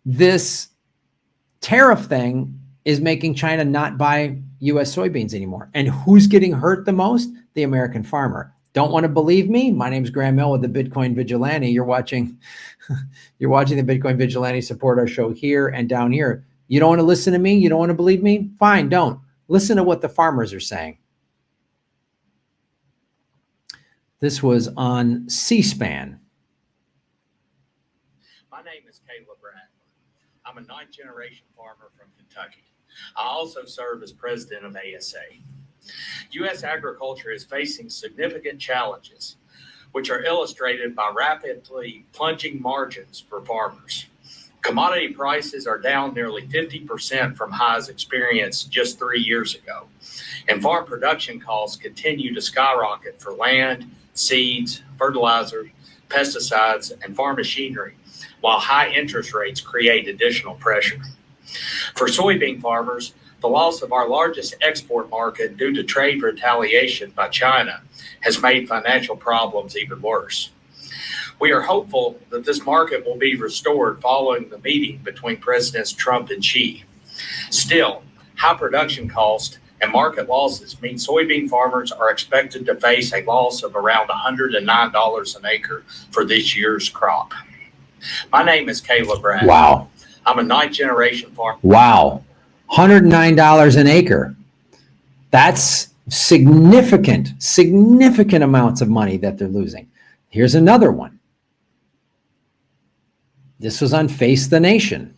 this tariff thing is making China not buy U.S. soybeans anymore. And who's getting hurt the most? The American farmer. Don't want to believe me? My name's Graham Elwood, the Bitcoin Vigilante. You're watching the Bitcoin Vigilante. Support our show here and down here. You don't want to listen to me? You don't want to believe me? Fine, don't. Listen to what the farmers are saying. This was on C-SPAN. My name is Caleb Bradford. I'm a ninth-generation farmer from Kentucky. I also serve as president of ASA. U.S. agriculture is facing significant challenges, which are illustrated by rapidly plunging margins for farmers. Commodity prices are down nearly 50% from highs experienced just 3 years ago, and farm production costs continue to skyrocket for land, seeds, fertilizers, pesticides, and farm machinery, while high interest rates create additional pressure. For soybean farmers, the loss of our largest export market due to trade retaliation by China has made financial problems even worse. We are hopeful that this market will be restored following the meeting between Presidents Trump and Xi. Still, high production costs and market losses mean soybean farmers are expected to face a loss of around $109 an acre for this year's crop. My name is Caleb Bradford. Wow. I'm a ninth-generation farmer. Wow. $109 an acre. That's significant amounts of money that they're losing. Here's another one. This was on Face the Nation.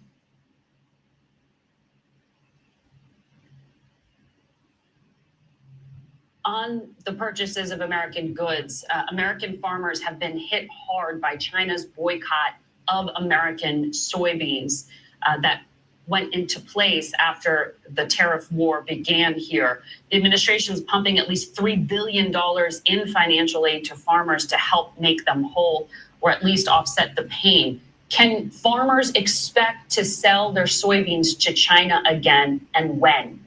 On the purchases of American goods, American farmers have been hit hard by China's boycott of American soybeans that went into place after the tariff war began here. The administration is pumping at least $3 billion in financial aid to farmers to help make them whole or at least offset the pain. Can farmers expect to sell their soybeans to China again, and when?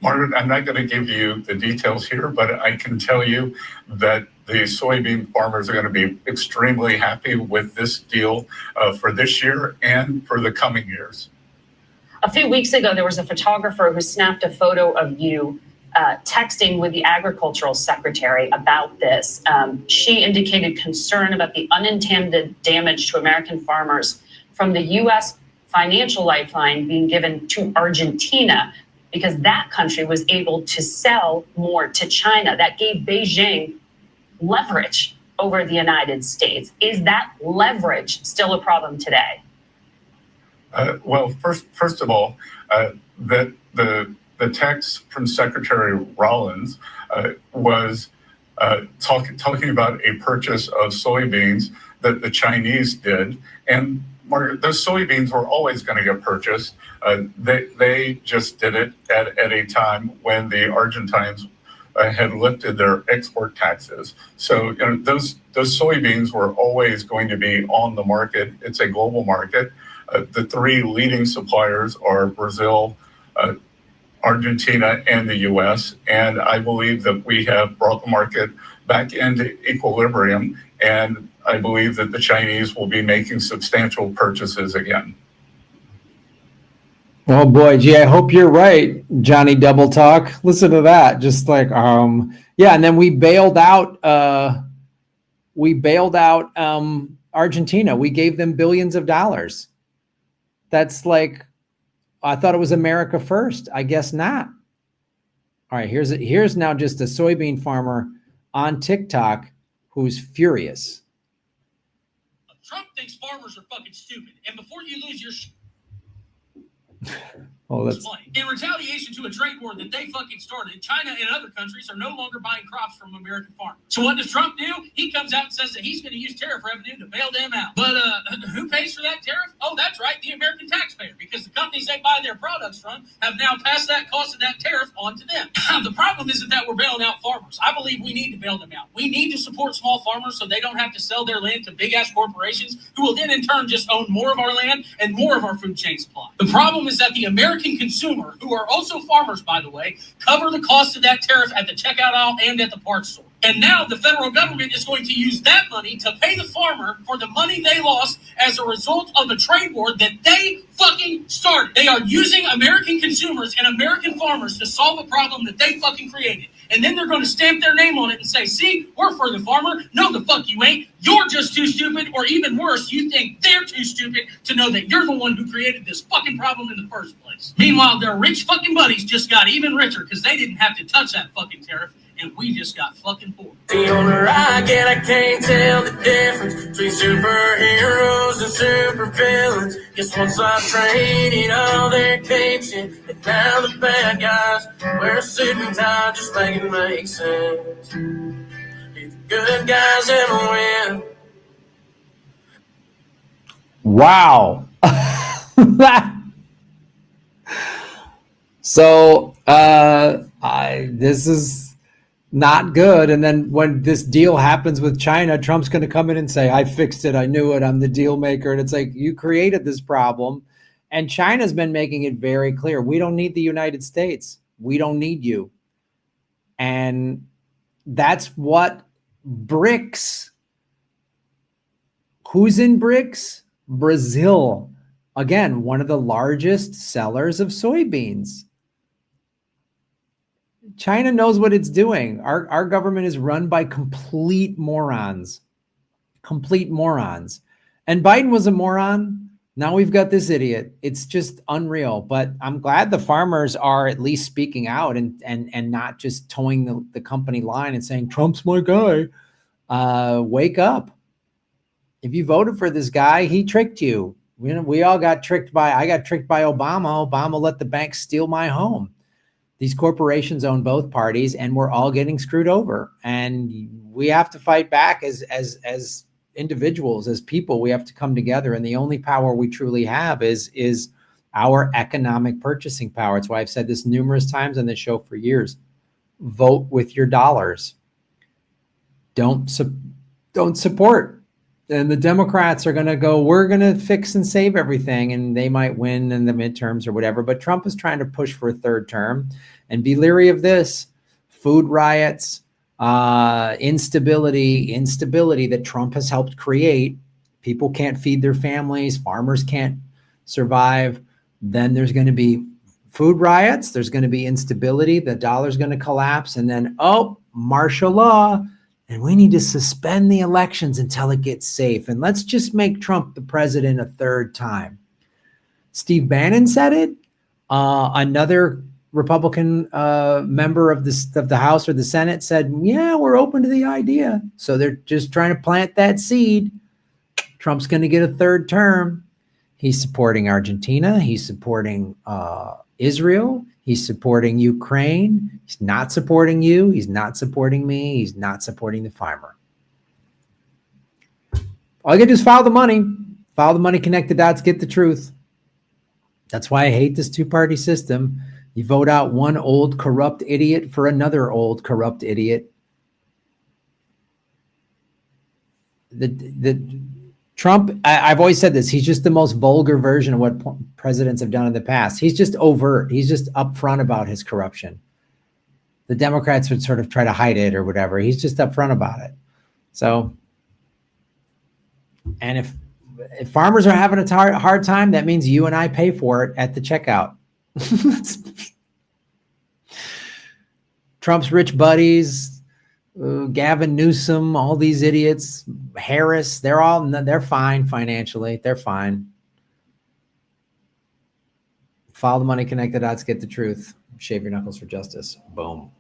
Margaret, I'm not going to give you the details here, but I can tell you that the soybean farmers are going to be extremely happy with this deal for this year and for the coming years. A few weeks ago, there was a photographer who snapped a photo of you texting with the agricultural secretary about this. She indicated concern about the unintended damage to American farmers from the U.S. financial lifeline being given to Argentina, because that country was able to sell more to China. That gave Beijing leverage over the United States. Is that leverage still a problem today? Well, first of all, that the text from Secretary Rollins was talking about a purchase of soybeans that the Chinese did, and those soybeans were always going to get purchased. They just did it at a time when the Argentines had lifted their export taxes. So those soybeans were always going to be on the market. It's a global market. The three leading suppliers are Brazil, Argentina, and the U.S. And I believe that we have brought the market back into equilibrium, and I believe that the Chinese will be making substantial purchases again. Oh boy, gee, I hope you're right, Johnny Double Talk. Listen to that. Just like, yeah, and then we bailed out Argentina. We gave them billions of dollars. That's like, I thought it was America first. I guess not. All right, here's now just a soybean farmer on TikTok who's furious. Trump thinks farmers are fucking stupid. And before you lose your Oh, that's in retaliation to a trade war that they fucking started, China and other countries are no longer buying crops from American farmers. So what does Trump do? He comes out and says that he's going to use tariff revenue to bail them out. But who pays for that tariff? Oh, that's right, the American taxpayer, because the companies they buy their products from have now passed that cost of that tariff on to them. The problem isn't that we're bailing out farmers. I believe we need to bail them out. We need to support small farmers so they don't have to sell their land to big-ass corporations who will then in turn just own more of our land and more of our food chain supply. The problem is that the American consumer, who are also farmers, by the way, cover the cost of that tariff at the checkout aisle and at the parts store. And now the federal government is going to use that money to pay the farmer for the money they lost as a result of a trade war that they fucking started. They are using American consumers and American farmers to solve a problem that they fucking created. And then they're going to stamp their name on it and say, see, we're for the farmer. No, the fuck you ain't. You're just too stupid, or even worse, you think they're too stupid to know that you're the one who created this fucking problem in the first place. Meanwhile, their rich fucking buddies just got even richer because they didn't have to touch that fucking tariff. And we just got fucking poor. The older I get, I can't tell the difference between superheroes and supervillains. Guess once I traded all their capes in, and now the bad guys wear a suit and tie, just make it make sense. Do the good guys ever win? Wow. So this is not good. And then when this deal happens with China, Trump's going to come in and say, I fixed it. I knew it. I'm the deal maker. And it's like, you created this problem. And China's been making it very clear. We don't need the United States. We don't need you. And that's what BRICS. Who's in BRICS? Brazil. Again, one of the largest sellers of soybeans. China knows what it's doing. Our government is run by complete morons. Complete morons. And Biden was a moron. Now we've got this idiot. It's just unreal. But I'm glad the farmers are at least speaking out and not just towing the company line and saying, Trump's my guy. Wake up. If you voted for this guy, he tricked you. We all got tricked I got tricked by Obama. Obama let the banks steal my home. These corporations own both parties, and we're all getting screwed over. And we have to fight back as individuals, as people. We have to come together. And the only power we truly have is our economic purchasing power. It's why I've said this numerous times on this show for years. Vote with your dollars. Don't support. And the Democrats are going to go, we're going to fix and save everything. And they might win in the midterms or whatever. But Trump is trying to push for a third term. And be leery of this. Food riots, instability that Trump has helped create. People can't feed their families. Farmers can't survive. Then there's going to be food riots. There's going to be instability. The dollar's going to collapse. And then, martial law. And we need to suspend the elections until it gets safe. And let's just make Trump the president a third time. Steve Bannon said it. Another Republican member of the House or the Senate said, yeah, we're open to the idea. So they're just trying to plant that seed. Trump's going to get a third term. He's supporting Argentina. He's supporting Israel. He's supporting Ukraine. He's not supporting you. He's not supporting me. He's not supporting the farmer. All you gotta do is follow the money. Follow the money, connect the dots, get the truth. That's why I hate this two-party system. You vote out one old corrupt idiot for another old corrupt idiot. Trump, I've always said this, he's just the most vulgar version of what presidents have done in the past. He's just overt. He's just upfront about his corruption. The Democrats would sort of try to hide it or whatever. He's just upfront about it. So, and if farmers are having a hard time, that means you and I pay for it at the checkout. Trump's rich buddies, Gavin Newsom, all these idiots, Harris, they're fine financially. They're fine. Follow the money, connect the dots, get the truth. Shave your knuckles for justice. Boom.